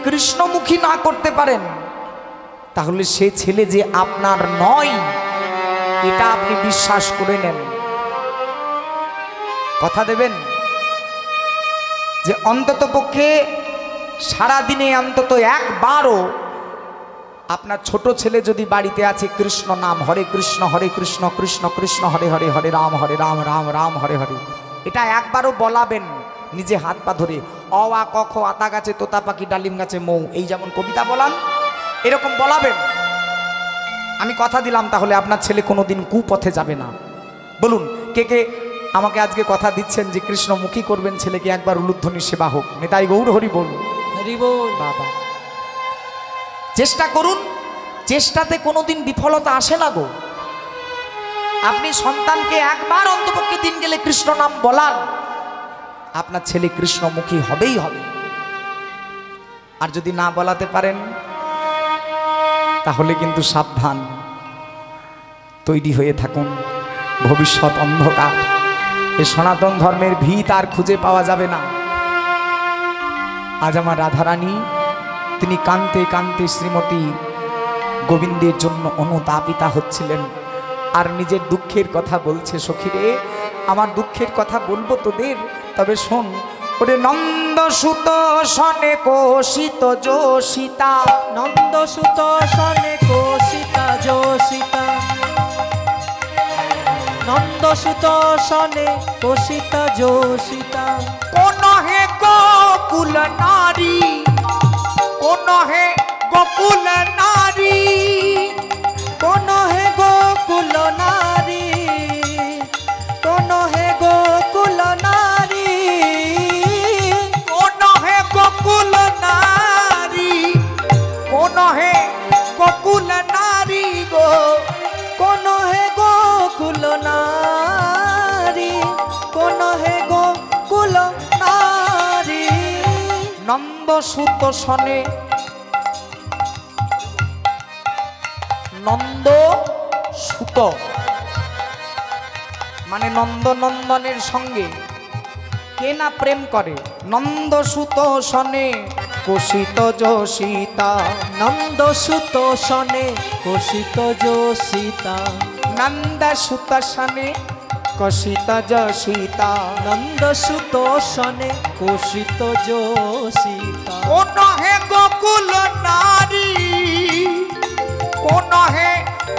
কৃষ্ণমুখী না করতে পারেন, তাহলে সে ছেলে যে আপনার নয় এটা আপনি বিশ্বাস করে নেন। কথা দেবেন যে অন্তত পক্ষে সারাদিনে অন্তত একবারও আপনার ছোট ছেলে যদি বাড়িতে আছে কৃষ্ণ নাম হরে কৃষ্ণ কৃষ্ণ কৃষ্ণ হরে হরে, হরে রাম রাম রাম হরে হরে, এটা একবারও বলাবেন নিজে হাত পা ধরে। অ আ ক খ আতা গাছে তোতা পাখি ডালিম গাছে মৌ, এই যেমন কবিতা বলান এরকম বলাবেন। আমি কথা দিলাম তাহলে আপনার ছেলে কোনোদিন কুপথে যাবে না। বলুন কে কে আমাকে আজকে কথা দিচ্ছেন যে কৃষ্ণমুখী করবেন ছেলেকে, একবার উলুধ্বনি সেবা হোক। নেতাই গৌর হরি বল, হরি বল। বাবা চেষ্টা করুন, চেষ্টাতে কোনোদিন বিফলতা আসে না গো। আপনি সন্তানকে একবার অন্তপক্ষে দিন গেলে কৃষ্ণ নাম বলান, আপনার ছেলে কৃষ্ণমুখী হবেই হবে। আর যদি না বলাতে পারেন তাহলে কিন্তু সাবধান, তৈরি হয়ে থাকুন, ভবিষ্যৎ অন্ধকার। এ সনাতন ধর্মের ভিত আর খুঁজে পাওয়া যাবে না। আজ আমার রাধারানী তিনি কান্তে কান্তে শ্রীমতী গোবিন্দের জন্য অনুতাপিতা হচ্ছিলেন, আর নিজের দুঃখের কথা বলছে। সখীরে আমার দুঃখের কথা বলবো তোদের, তবে শোন। ওরে নন্দ সুত সনে কোশিত যোশিতা, নন্দ সুত সনে কোশিতা যোশিতা, নন্দ সুত সনে কোশিতা যোশিতা। কোন হে গোকুল নারী, কোন হে গোকুল নারী, কোন হে গোকুল নারী, কোন হে গোকুল নারী, কোন হে গোকুল নারী, কোন হে গোকুল নারী গো, কোন হে গোকুল নারী, কোন হে গোকুল নারী। নন্দ সুত সনে, নন্দ সুত মানে নন্দনন্দনের সঙ্গে কে না প্রেম করে। নন্দ সুত সনে কোশিত যোশিতা, নন্দ সুত সনে কোশিত যোশিতা, নন্দ সুত সনে কোশিত যোশিতা, নন্দ সুত সনে কোশিত যোশিতা। কোন হে গোকুল নারী, কোন হে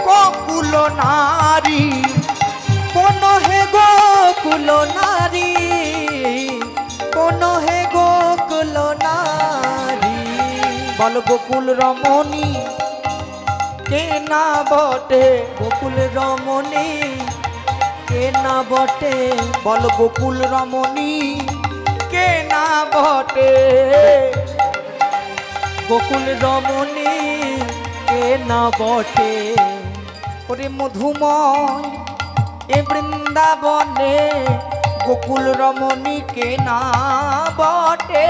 গোকুল নারী, কোন হে গোকুল নারী, কোন হে গোকুল নারী। বল গোকুল রমণী কে না বটে, গোকুল রমণী কে না বটে, বল গোকুল রমণী কে না বটে, গোকুল রমণী কে না বটে। ওরে মধুময় এ বৃন্দাবনে গোকুল রমণী কে না বটে,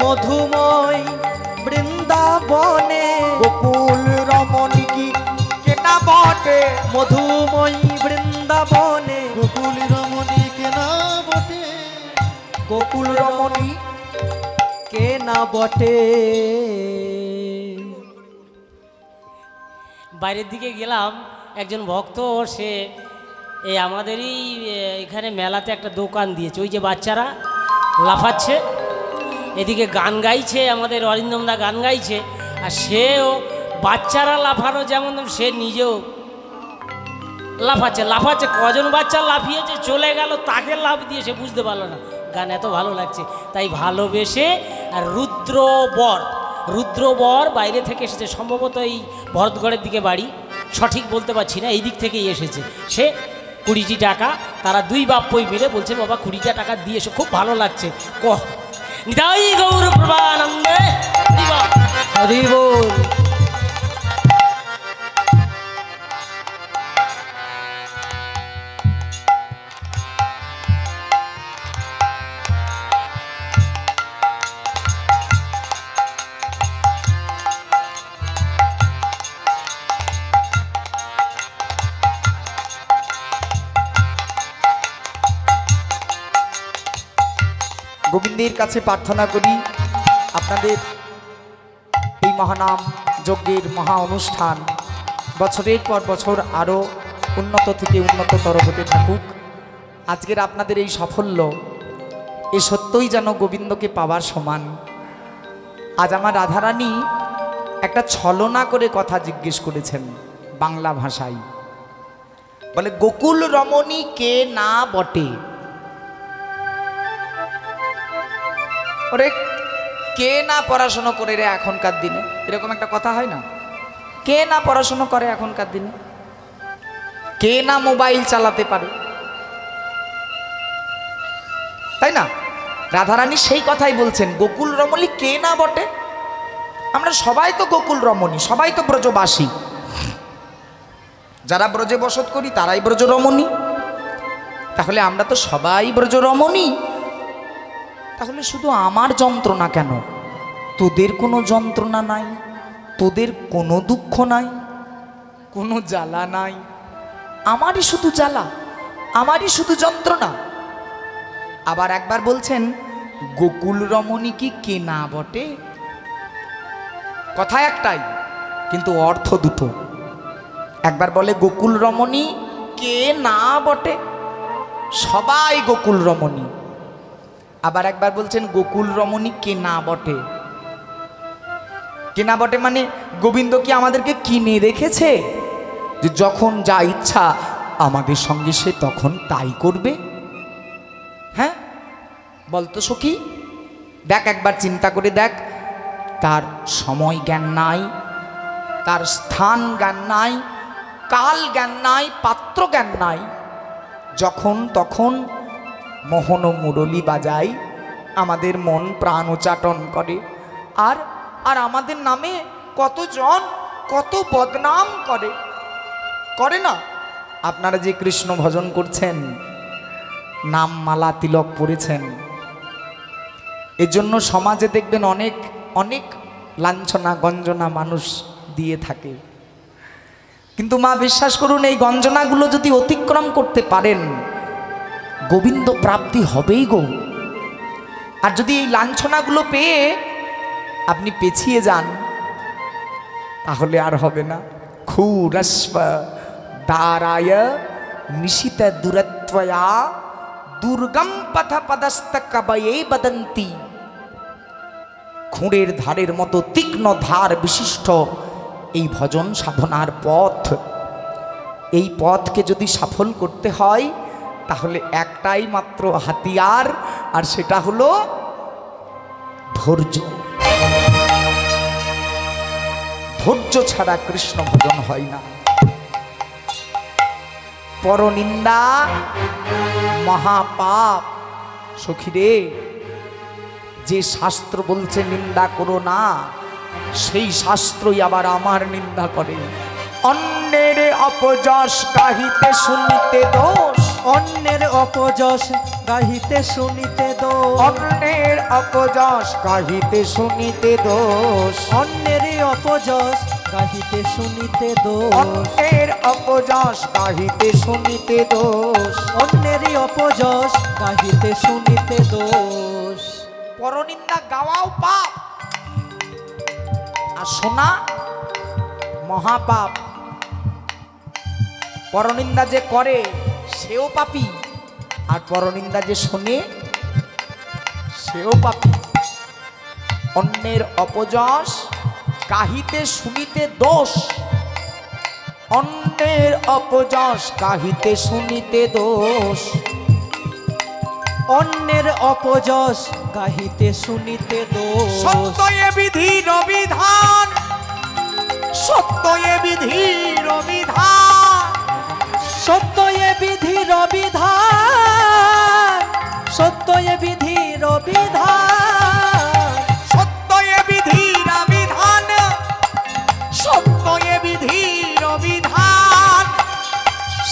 মধুময় বৃন্দাবনে গোকুল রমণী কি কে না বটে, মধুময় বৃন্দাবনে গোকুল রমণী কে না বটে, গোকুল রমণী কে না বটে। বাইরের দিকে গেলাম, একজন ভক্ত সে এই আমাদেরই এখানে মেলাতে একটা দোকান দিয়েছে, ওই যে বাচ্চারা লাফাচ্ছে, এদিকে গান গাইছে, আমাদের অরিন্দমদা গান গাইছে, আর সেও বাচ্চারা লাফানো যেমন সে নিজেও লাফাচ্ছে লাফাচ্ছে। কজন বাচ্চা লাফিয়েছে চলে গেল, তাকে লাফ দিয়ে সে বুঝতে পারলো না। গান এত ভালো লাগছে, তাই ভালোবেসে। আর রুদ্রবর বাইরে থেকে এসেছে, সম্ভবত এই ভরতগড়ের দিকে বাড়ি, সঠিক বলতে পারছি না, এই দিক থেকেই এসেছে। সে 20টি টাকা, তারা দুই বাপ্পই মিলে বলছে বাবা 20টা টাকা দিয়ে এসে খুব ভালো লাগছে। নিতাই গৌর প্রভানন্দে হরি বল। গোবিন্দের কাছে প্রার্থনা করি আপনাদের মহানাম যজ্ঞের মহা অনুষ্ঠান বছরের পর বছর আরও উন্নত থেকে উন্নততর হতে থাকুক। আজকের আপনাদের এই সাফল্য এ সত্যই যেন গোবিন্দকে পাওয়ার সমান। আজ আমার রাধারানী একটা ছলনা করে কথা জিজ্ঞেস করেছেন বাংলা ভাষায়, বলে গোকুল রমণী কে না বটে। ওরে কে না পড়াশোনা করে রে এখনকার দিনে, এরকম একটা কথা হয় না? কে না পড়াশোনা করে এখনকার দিনে, কে না মোবাইল চালাতে পারে, তাই না? রাধারানী সেই কথাই বলছেন, গোকুল রমণী কে না বটে। আমরা সবাই তো গোকুল রমণী, সবাই তো ব্রজবাসী, যারা ব্রজে বসত করি তারাই ব্রজ রমণী। তাহলে আমরা তো সবাই ব্রজ রমণী, তাহলে শুধু আমার যন্ত্রণা কেন? তোদের কোনো যন্ত্রণা নাই, তোদের কোনো দুঃখ নাই, কোনো জ্বালা নাই, আমারই শুধু জ্বালা, আমারই শুধু যন্ত্রণা। আবার একবার বলছেন গোকুল রমণী কি কে না বটে। কথা একটাই কিন্তু অর্থ দুটো। একবার বলে গোকুল রমণী কে না বটে, সবাই গোকুল রমণী। আবার একবার বলছেন গোকুল রমণী কে না বটে। কেনা বটে মানে গোবিন্দ কি আমাদেরকে কিনে রেখেছে যে যখন যা ইচ্ছা আমাদের সঙ্গে সে তখন তাই করবে? হ্যাঁ বলতো সখী, দেখ একবার চিন্তা করে দেখ, তার সময় জ্ঞান নাই, তার স্থান জ্ঞান নাই, কাল জ্ঞান নাই, পাত্র জ্ঞান নাই। যখন তখন মোহন মুরলী বাজাই, আমাদের মন প্রাণ উচ্চাটন করে, আর আর আমাদের নামে কতজন কত বদনাম করে, করে না? আপনারা যে কৃষ্ণ ভজন করছেন, নাম মালা তিলক পড়েছেন, এর জন্য সমাজে দেখবেন অনেক অনেক লাঞ্ছনা গঞ্জনা মানুষ দিয়ে থাকে। কিন্তু মা বিশ্বাস করুন, এই গঞ্জনাগুলো যদি অতিক্রম করতে পারেন গোবিন্দ প্রাপ্তি হবেই গো। আর যদি এই লাঞ্ছনাগুলো পেয়ে আপনি পেছিয়ে যান তাহলে আর হবে না। ক্ষুরস্ব দারায় নিশিত দুরত্বয়া দুর্গম পথ পদস্থ কবয়ে বদন্তি। খুঁড়ের ধারের মতো তীক্ষ্ণ ধার বিশিষ্ট এই ভজন সাধনার পথ, এই পথকে যদি সফল করতে হয় তাহলে একটাই মাত্র হাতিয়ার, আর সেটা হলো ধৈর্য। ধৈর্য ছাড়া কৃষ্ণ ভজন হয় না। পরনিন্দা মহাপাপ। সখীরে, যে শাস্ত্র বলছে নিন্দা করো না, সেই শাস্ত্রই আবার আমার নিন্দা করে। অন্যের অপযশ গাহিতে শুনিতে দোষ, অন্যের অপযশ গাহিতে শুনিতে দোষ, অন্যের অপযশ গাহিতে শুনিতে দোষ, অন্যের অপযশ গাহিতে শুনিতে দোষ, অন্যের অপযশ গাহিতে শুনিতে দোষ, অন্যের অপযশ গাহিতে শুনিতে দোষ। পরনিন্দা গাওয়াও পাপ, আর শোনা মহাপাপ। পরনিন্দা যে করে সেও পাপী, আর পরনিন্দা যে শোনে সেও পাপী। অন্যের অপযশ গাহিতে শুনিতে দোষ, অন্যের অপযশ গাহিতে শুনিতে দোষ, অন্যের অপযশ গাহিতে শুনিতে দোষ। সত্য এ বিধির বিধান, সত্য এ বিধির বিধান, সত্য এ বিধির বিধান, সত্য এ বিধির বিধান, সত্য এ বিধির বিধান, সত্য এ বিধির বিধান,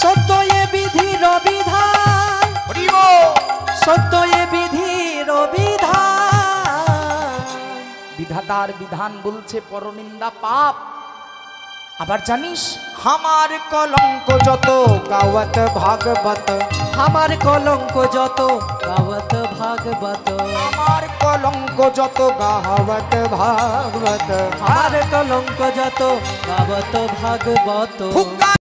সত্য এ বিধির বিধান, হরিব সত্য এ বিধির বিধান। বিধাতার বিধান বলছে পরনিন্দা পাপ। আবার জানিস, আমার কলঙ্ক যত গাওয়াত ভাগবত, আমার কলঙ্ক যত গাওয়াত ভাগবত, আমার কলঙ্ক যত গাওয়াত ভাগবত, আমার কলঙ্ক যত গাবত ভাগবত ফুৎকার